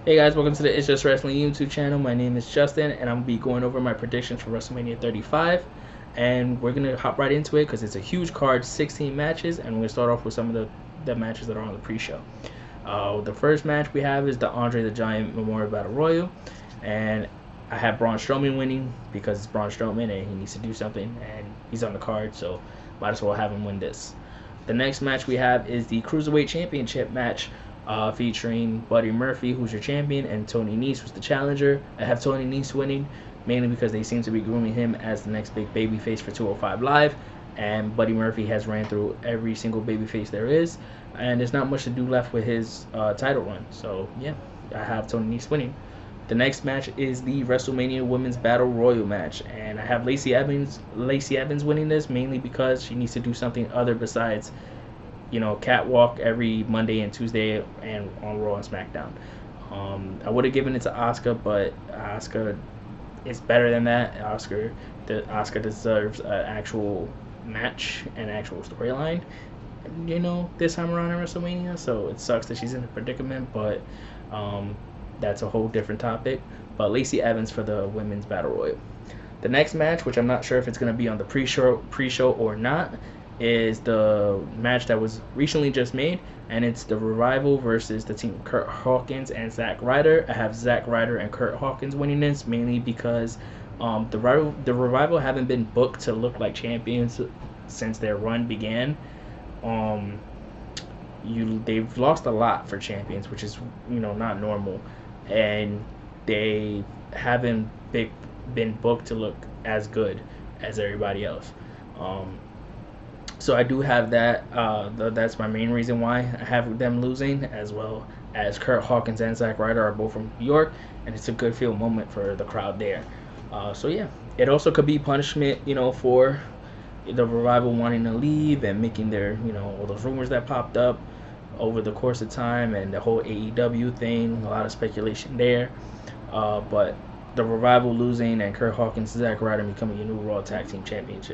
Hey guys, welcome to the It's Just Wrestling YouTube channel. My name is Justin, and I'm gonna be going over my predictions for WrestleMania 35. And we're gonna hop right into it because it's a huge card, 16 matches, and we're gonna start off with some of the matches that are on the pre-show. The first match we have is the Andre the Giant Memorial Battle Royal, and I have Braun Strowman winning because it's Braun Strowman and he needs to do something, and he's on the card, so might as well have him win this. The next match we have is the Cruiserweight Championship match, featuring Buddy Murphy, who's your champion, and Tony Nese, who's the challenger. I have Tony Nese winning, mainly because they seem to be grooming him as the next big babyface for 205 Live, and Buddy Murphy has ran through every single babyface there is, and there's not much to do left with his title run. So yeah, I have Tony Nese winning. The next match is the WrestleMania Women's Battle Royal match, and I have Lacey Evans winning this, mainly because she needs to do something other besides catwalk every Monday and Tuesday and on Raw and SmackDown. I would have given it to Asuka, but Asuka is better than that. Asuka deserves an actual match and actual storyline, this time around in WrestleMania. So it sucks that she's in a predicament, but that's a whole different topic. But Lacey Evans for the Women's Battle Royal. The next match, which I'm not sure if it's going to be on the pre-show or not, is the match that was recently just made, and it's the Revival versus the team Kurt Hawkins and Zack Ryder. I have Zack Ryder and Kurt Hawkins winning this, mainly because the Revival haven't been booked to look like champions since their run began. They've lost a lot for champions, which is not normal, and they haven't been booked to look as good as everybody else. So I do have that. That's my main reason why I have them losing, as well as Kurt Hawkins and Zack Ryder are both from New York, and it's a good feel moment for the crowd there. So yeah, it also could be punishment, for the Revival wanting to leave and making their, all those rumors that popped up over the course of time and the whole AEW thing. A lot of speculation there, but the Revival losing and Kurt Hawkins and Zack Ryder becoming your new Raw Tag Team champions.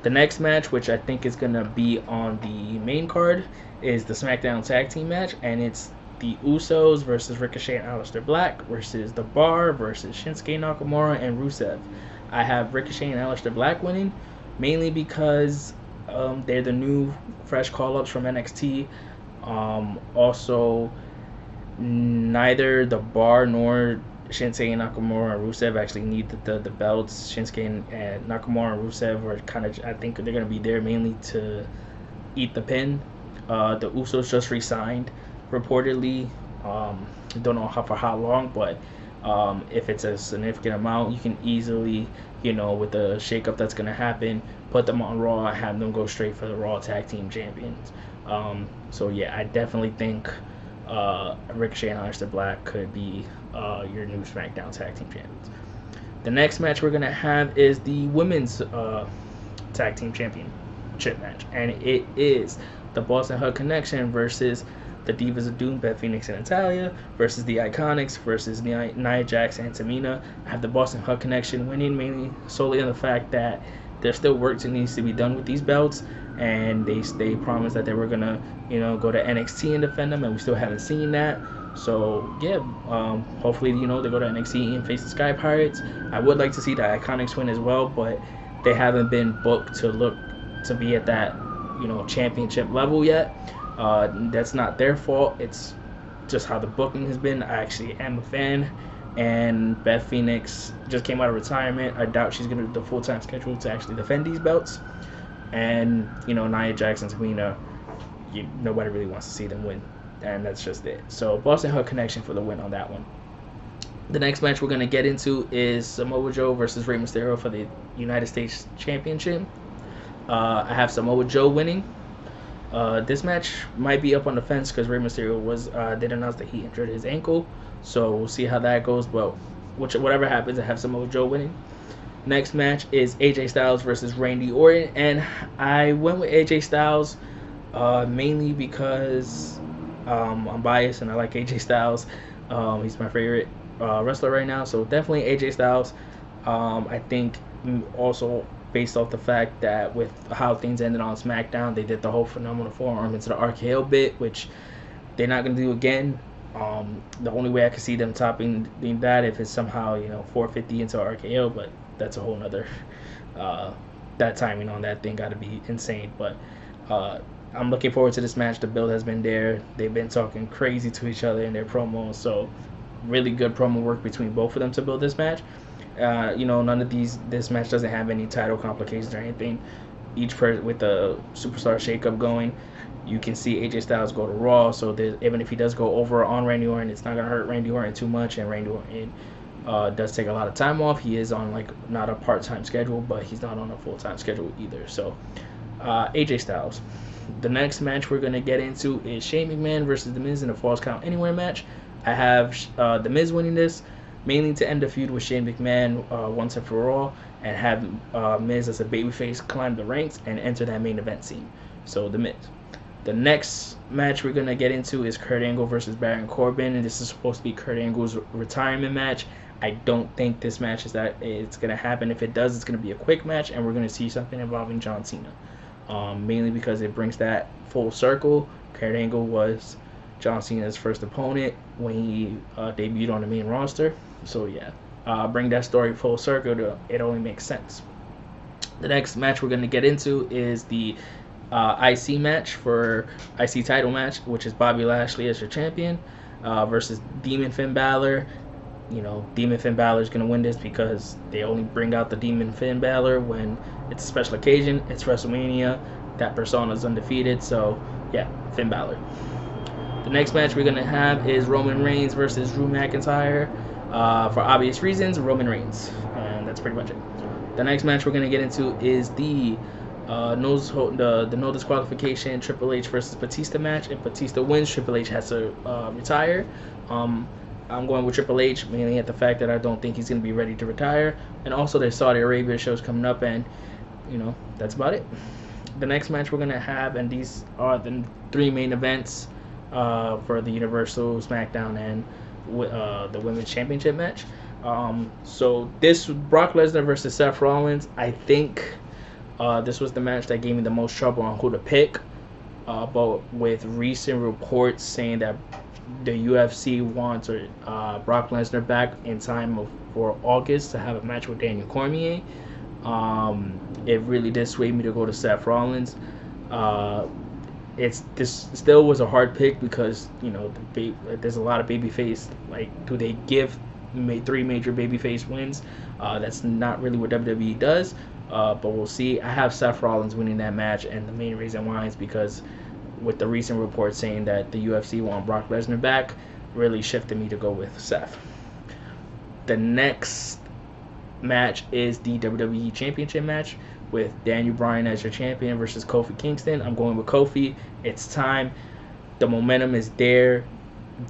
The next match, which I think is going to be on the main card, is the SmackDown Tag Team match, and it's the Usos versus Ricochet and Aleister Black versus The Bar versus Shinsuke Nakamura and Rusev. I have Ricochet and Aleister Black winning, mainly because they're the new, fresh call-ups from NXT. Also, neither The Bar nor Shinsuke Nakamura and Rusev actually need the belts. Shinsuke and Nakamura and Rusev are I think they're going to be there mainly to eat the pin. The Usos just re-signed, reportedly. Don't know for how long, but if it's a significant amount, you can easily, with the shakeup that's going to happen, put them on Raw and have them go straight for the Raw Tag Team Champions. So yeah, I definitely think Ricochet and Aleister Black could be your new SmackDown Tag Team Champions. The next match we're going to have is the Women's Tag Team Championship match, and it is the Boston Hug Connection versus the Divas of Doom, Beth Phoenix and Natalya, versus the Iconics versus Nia Jax and Tamina. I have the Boston Hug Connection winning, mainly solely on the fact that there's still work that needs to be done with these belts, and they promised that they were gonna go to NXT and defend them, and we still haven't seen that. So yeah, hopefully they go to NXT and face the Sky Pirates. I would like to see the Iconics win as well, but they haven't been booked to be at that championship level yet. That's not their fault. It's just how the booking has been. I actually am a fan, and Beth Phoenix just came out of retirement. I doubt she's gonna do the full-time schedule to actually defend these belts. And Nia Jax and Tamina, nobody really wants to see them win, and that's just it. So Boston Hug Connection for the win on that one. The next match we're going to get into is Samoa Joe versus Rey Mysterio for the United States Championship. I have Samoa Joe winning. This match might be up on the fence because Rey Mysterio did announce that he injured his ankle, so we'll see how that goes. But whatever happens, I have Samoa Joe winning. Next match is AJ Styles versus Randy Orton, and I went with AJ Styles mainly because I'm biased and I like AJ Styles. He's my favorite wrestler right now, so definitely AJ Styles. I think also based off the fact that with how things ended on SmackDown, they did the whole phenomenal forearm into the RKO bit, which they're not going to do again. The only way I could see them topping that if it's somehow 450 into RKO, but that's a whole nother. Uh, that timing on that thing got to be insane. But uh, I'm looking forward to this match. The build has been there. They've been talking crazy to each other in their promos, so really good promo work between both of them to build this match. None of this match doesn't have any title complications or anything. Each person with the superstar shakeup going, you can see AJ Styles go to Raw, so even if he does go over on Randy Orton, it's not gonna hurt Randy Orton too much. And Randy Orton does take a lot of time off. He is on not a part-time schedule, but he's not on a full-time schedule either. So AJ Styles. The next match we're gonna get into is Shane McMahon versus The Miz in a Falls Count Anywhere match. I have The Miz winning this, mainly to end the feud with Shane McMahon once and for all, and have Miz as a babyface climb the ranks and enter that main event scene. So The Miz. The next match we're going to get into is Kurt Angle versus Baron Corbin, and this is supposed to be Kurt Angle's retirement match. I don't think this match it's going to happen. If it does, it's going to be a quick match, and we're going to see something involving John Cena. Mainly because it brings that full circle. Kurt Angle was John Cena's first opponent when he debuted on the main roster. So yeah, bring that story full circle. It only makes sense. The next match we're going to get into is the IC match for IC title match, which is Bobby Lashley as your champion versus Demon Finn Balor. Demon Finn Balor is going to win this because they only bring out the Demon Finn Balor when it's a special occasion. It's WrestleMania. That persona is undefeated. So yeah, Finn Balor. The next match we're going to have is Roman Reigns versus Drew McIntyre. For obvious reasons, Roman Reigns. And that's pretty much it. The next match we're going to get into is the no disqualification Triple H versus Batista match. If Batista wins, Triple H has to retire. I'm going with Triple H, mainly at the fact that I don't think he's going to be ready to retire. And also there's Saudi Arabia shows coming up, and that's about it. The next match we're going to have, and these are the three main events for the Universal, SmackDown, and the Women's Championship match. So this Brock Lesnar versus Seth Rollins, I think this was the match that gave me the most trouble on who to pick. But with recent reports saying that the UFC wants Brock Lesnar back in time for August to have a match with Daniel Cormier, it really did sway me to go to Seth Rollins. This still was a hard pick because there's a lot of babyface. Do they give three major babyface wins? That's not really what WWE does. But we'll see. I have Seth Rollins winning that match, and the main reason why is because with the recent reports saying that the UFC want Brock Lesnar back, really shifted me to go with Seth. The next match is the WWE Championship match with Daniel Bryan as your champion versus Kofi Kingston. I'm going with Kofi. It's time. The momentum is there.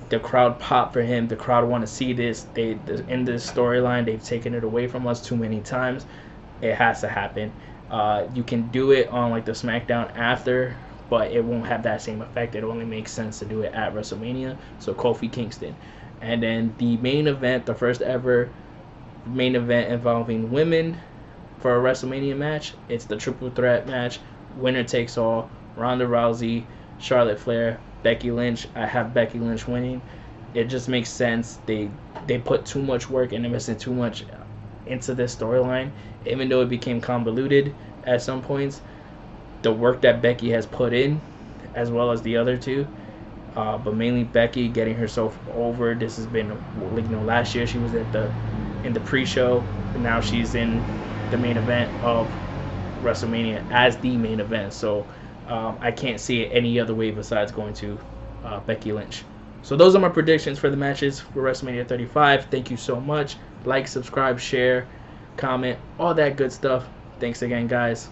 The crowd pop for him. The crowd want to see this. In this storyline, they've taken it away from us too many times. It has to happen. You can do it on the SmackDown after, but it won't have that same effect. It only makes sense to do it at WrestleMania. So Kofi Kingston. And then the main event, the first ever main event involving women for a WrestleMania match. It's the triple threat match. Winner takes all. Ronda Rousey, Charlotte Flair, Becky Lynch. I have Becky Lynch winning. It just makes sense. They put too much work and invested too much into this storyline, even though it became convoluted at some points. The work that Becky has put in, as well as the other two, but mainly Becky getting herself over. This has been last year she was in the pre-show, and now she's in the main event of WrestleMania as the main event. So I can't see it any other way besides going to Becky Lynch. So those are my predictions for the matches for WrestleMania 35. Thank you so much. Like, subscribe, share, comment, all that good stuff. Thanks again, guys.